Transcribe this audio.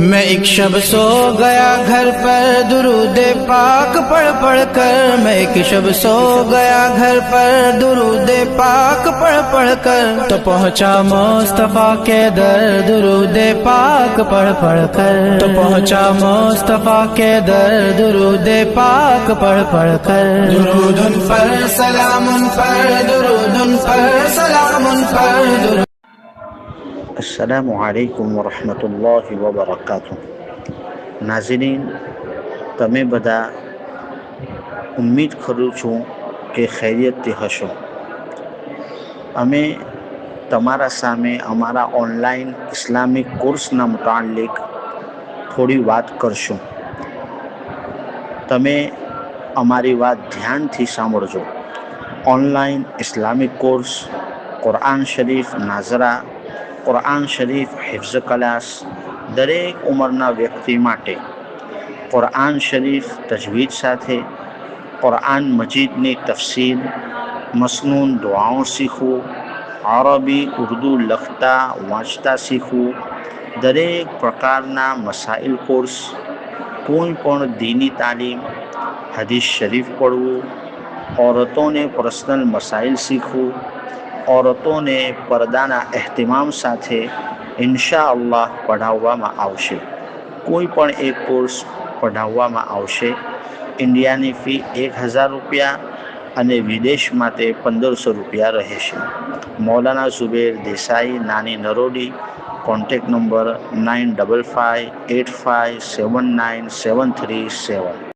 मैं एक शब सो गया घर पर दुरूद पाक पढ़ पढ़ कर। मैं एक शब सो गया घर पर दुरूद पाक पढ़ पढ़ कर। तो पहुँचा मुस्तफा के दर दुरूद पाक पढ़ पढ़ कर। तो पहुँचा मुस्तफा के दर दुरूद पाक पढ़ पढ़ कर। दुरूदुन पर सलामुन पर दुरूदुन पर सलामुन पर। अस्सलामु अलैकुम वरहमतुल्लाहि वबरकातुह। नाज़रीन, તમે બધા ઉમ્મીદ કરું છું કે ખૈરિયતથી હશો। અમે તમારા સામે અમારા ઓનલાઈન ઇસ્લામિક કોર્સના મુતાલિક થોડી વાત કરશું। તમે અમારી વાત ધ્યાનથી સાંભળજો। ઓનલાઈન ઇસ્લામિક કોર્સ કુરાન શરીફ નાઝરા, કુરાન શરીફ હિફ્ઝ ક્લાસ દરેક ઉંમરના વ્યક્તિ માટે, કુરાન શરીફ તજવીદ સાથે, કુરાન મજીદની તફસીર, મસનૂન દુઆઓ શીખવું, અરબી ઉર્દુ લખતા વાંચતા શીખવું, દરેક પ્રકારના મસાઇલ કોર્સ, કોઈ પણ દીની તાલીમ, હદીસ શરીફ પढ़વું, औरतों पर्सनल मसाइल सीखવું, औरतों पर्दाना एहतिमाम साथे इंशाअल्लाह पढ़ाववामां आवशे। कोई पण एक कोर्स पढ़ाववामां आवशे। इंडियानी फी 1000 रुपया अने विदेश माटे 1500 रुपया रहेशे। मौलाना ज़ुबैर देसाई, नानी नरोडी। Contact number 9558579737।